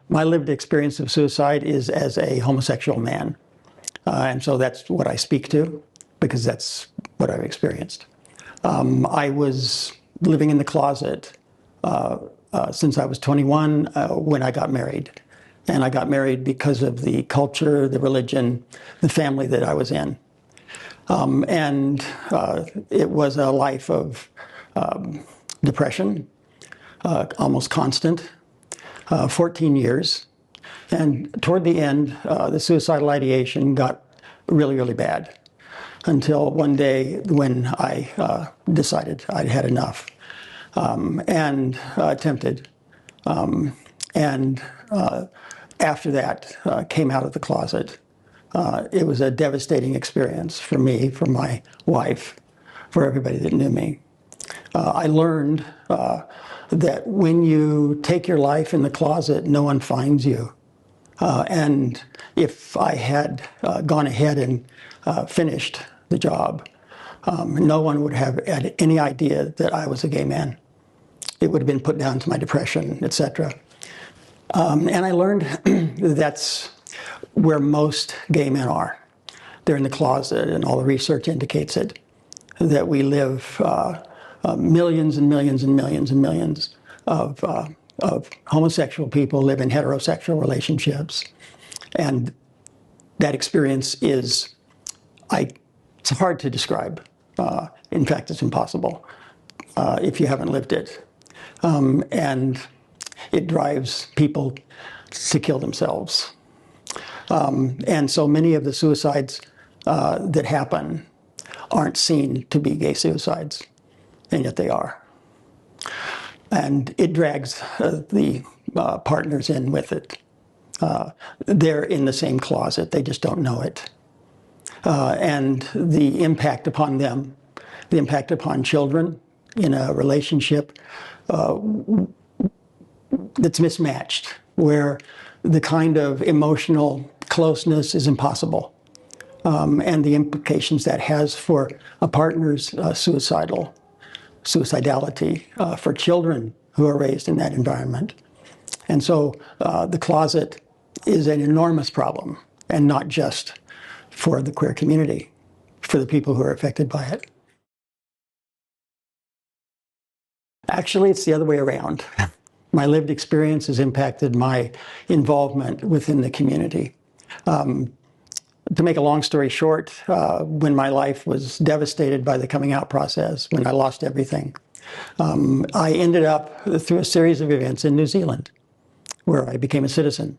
My lived experience of suicide is as a homosexual man. And so that's what I speak to, because that's what I've experienced. I was living in the closet since I was 21 when I got married. And I got married because of the culture, the religion, the family that I was in. It was a life of depression, almost constant, 14 years. And toward the end, the suicidal ideation got really, really bad until one day when I decided I'd had enough and attempted. After that, came out of the closet. It was a devastating experience for me, for my wife, for everybody that knew me. I learned that when you take your life in the closet, no one finds you. And if I had gone ahead and finished the job, no one would have had any idea that I was a gay man. It would have been put down to my depression, etc. And I learned that's where most gay men are. They're in the closet, and all the research indicates it, that we live millions and millions and millions and millions of homosexual people live in heterosexual relationships. And that experience is, it's hard to describe. In fact, it's impossible if you haven't lived it. And it drives people to kill themselves. And so many of the suicides that happen aren't seen to be gay suicides, and yet they are. And it drags the partners in with it. They're in the same closet, they just don't know it. And the impact upon them, the impact upon children in a relationship that's mismatched, where the kind of emotional closeness is impossible. And the implications that has for a partner's suicidality, for children who are raised in that environment. And so the closet is an enormous problem, and not just for the queer community, for the people who are affected by it. Actually, it's the other way around. My lived experience has impacted my involvement within the community. To make a long story short, when my life was devastated by the coming out process, when I lost everything, I ended up through a series of events in New Zealand, where I became a citizen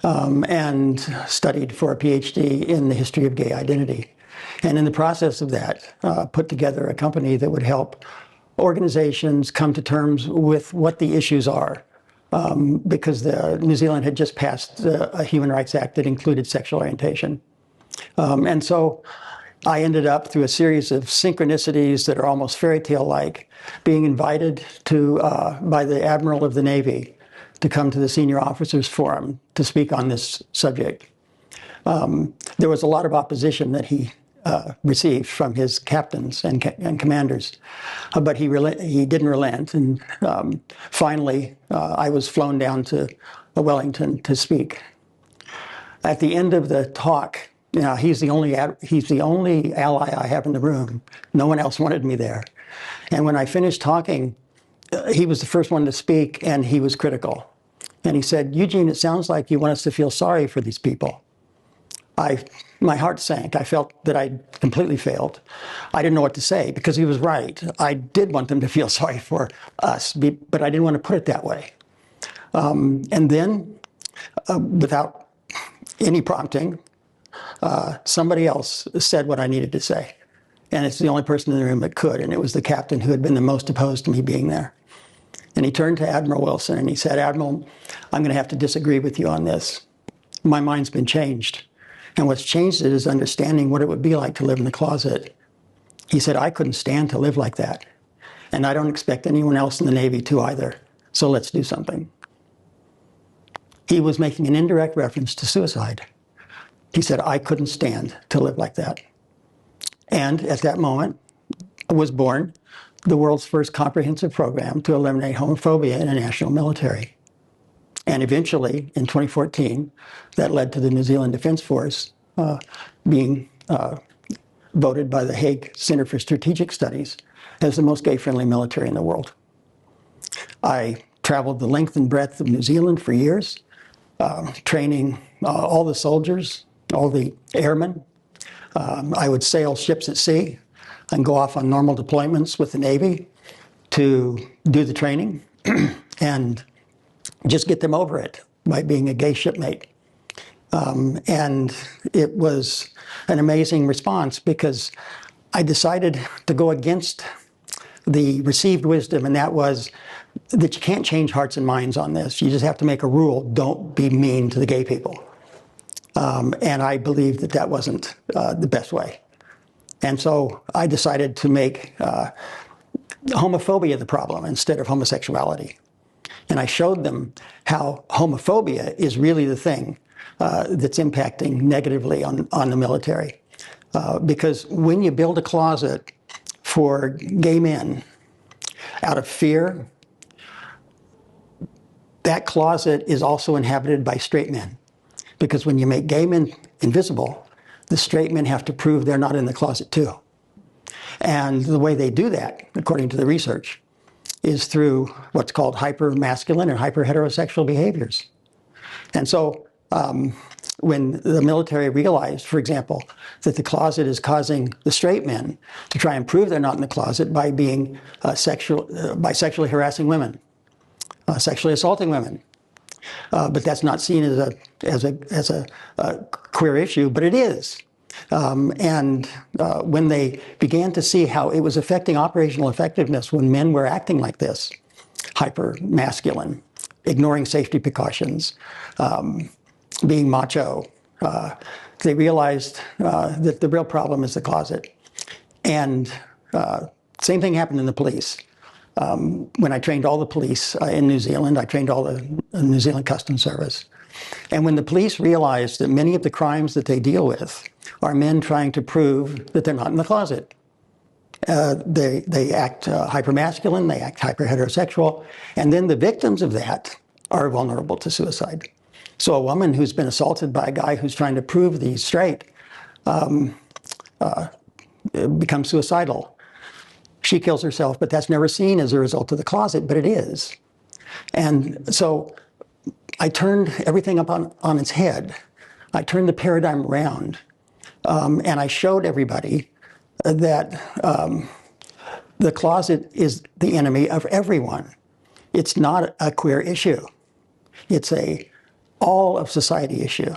and studied for a PhD in the history of gay identity. And in the process of that, put together a company that would help organizations come to terms with what the issues are. Because New Zealand had just passed a Human Rights Act that included sexual orientation. And so I ended up, through a series of synchronicities that are almost fairy tale-like, being invited to, by the Admiral of the Navy to come to the Senior Officers Forum to speak on this subject. There was a lot of opposition that he received from his captains and commanders, but he didn't relent. And finally, I was flown down to Wellington to speak. At the end of the talk, he's the only ally I have in the room. No one else wanted me there. And when I finished talking, he was the first one to speak, and he was critical. And he said, "Eugene, it sounds like you want us to feel sorry for these people." My heart sank. I felt that I'd completely failed. I didn't know what to say, because he was right. I did want them to feel sorry for us, but I didn't want to put it that way. And then, without any prompting, somebody else said what I needed to say. And it's the only person in the room that could, and it was the captain who had been the most opposed to me being there. And he turned to Admiral Wilson and he said, "Admiral, I'm going to have to disagree with you on this. My mind's been changed. And what's changed it is understanding what it would be like to live in the closet." He said, "I couldn't stand to live like that. And I don't expect anyone else in the Navy to either. So let's do something." He was making an indirect reference to suicide. He said, "I couldn't stand to live like that." And at that moment was born the world's first comprehensive program to eliminate homophobia in a national military. And eventually, in 2014, that led to the New Zealand Defence Force being voted by the Hague Center for Strategic Studies as the most gay-friendly military in the world. I traveled the length and breadth of New Zealand for years, training all the soldiers, all the airmen. I would sail ships at sea and go off on normal deployments with the Navy to do the training and just get them over it by being a gay shipmate. And it was an amazing response because I decided to go against the received wisdom, and that was that you can't change hearts and minds on this. You just have to make a rule: don't be mean to the gay people. And I believed that that wasn't the best way. And so I decided to make homophobia the problem instead of homosexuality. And I showed them how homophobia is really the thing that's impacting negatively on the military. Because when you build a closet for gay men out of fear, that closet is also inhabited by straight men. Because when you make gay men invisible, the straight men have to prove they're not in the closet too. And the way they do that, according to the research, is through what's called hyper-masculine or hyper-heterosexual behaviors. And so when the military realized, for example, that the closet is causing the straight men to try and prove they're not in the closet by being by sexually harassing women, sexually assaulting women. But that's not seen as a queer issue, but it is. And when they began to see how it was affecting operational effectiveness when men were acting like this, hyper-masculine, ignoring safety precautions, being macho, they realized that the real problem is the closet. And same thing happened in the police. When I trained all the police in New Zealand, I trained all the New Zealand Customs Service. And when the police realized that many of the crimes that they deal with are men trying to prove that they're not in the closet, they act hyper-masculine, they act hyper-heterosexual, and then the victims of that are vulnerable to suicide. So a woman who's been assaulted by a guy who's trying to prove that he's straight becomes suicidal. She kills herself, but that's never seen as a result of the closet, but it is. And so I turned everything up on its head. I turned the paradigm around, and I showed everybody that the closet is the enemy of everyone. It's not a queer issue. It's a all of society issue.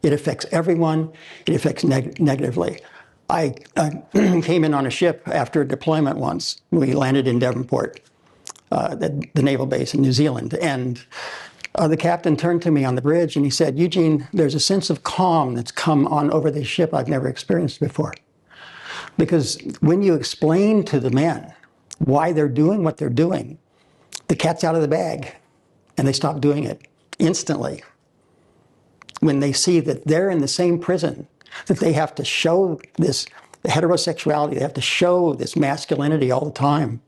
It affects everyone. It affects negatively. I came in on a ship after a deployment once. We landed in Devonport, the naval base in New Zealand. And the captain turned to me on the bridge and he said, "Eugene, there's a sense of calm that's come on over this ship I've never experienced before." Because when you explain to the men why they're doing what they're doing, the cat's out of the bag and they stop doing it instantly. When they see that they're in the same prison, that they have to show this heterosexuality, they have to show this masculinity all the time.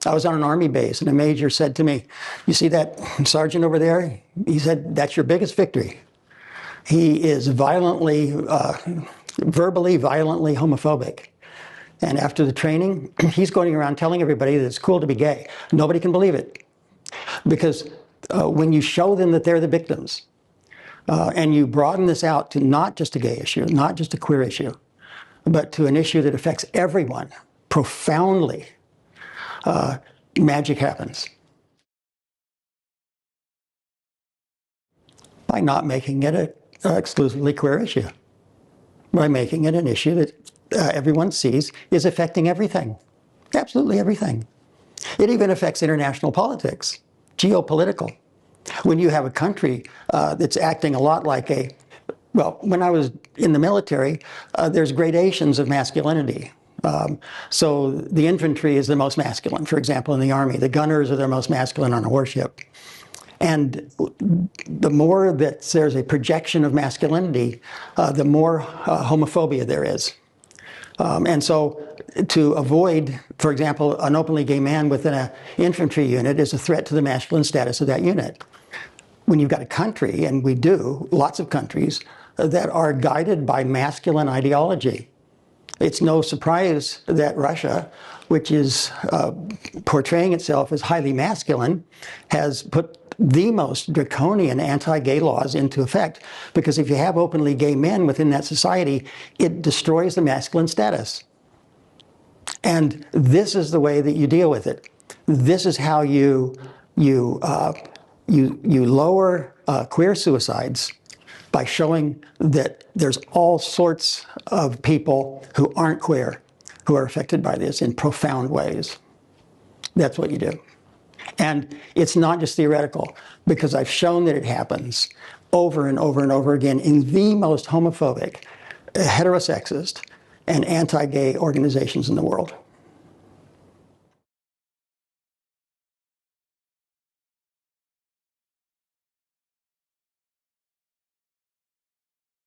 I was on an army base and a major said to me, "You see that sergeant over there?" He said, "That's your biggest victory. He is violently, verbally, violently homophobic. And after the training, he's going around telling everybody that it's cool to be gay." Nobody can believe it. Because when you show them that they're the victims, and you broaden this out to not just a gay issue, not just a queer issue, but to an issue that affects everyone profoundly, magic happens. By not making it an exclusively queer issue. By making it an issue that everyone sees is affecting everything. Absolutely everything. It even affects international politics, geopolitical. When you have a country that's acting a lot like well, when I was in the military, there's gradations of masculinity. So the infantry is the most masculine, for example, in the Army. The gunners are the most masculine on a warship. And the more that there's a projection of masculinity, the more homophobia there is. And so to avoid, for example, an openly gay man within an infantry unit is a threat to the masculine status of that unit. when you've got a country, and we do, lots of countries, that are guided by masculine ideology. It's no surprise that Russia, which is portraying itself as highly masculine, has put the most draconian anti-gay laws into effect, because if you have openly gay men within that society, it destroys the masculine status. And this is the way that you deal with it. This is how you lower queer suicides, by showing that there's all sorts of people who aren't queer who are affected by this in profound ways. That's what you do. And it's not just theoretical, because I've shown that it happens over and over and over again in the most homophobic, heterosexist, and anti-gay organizations in the world.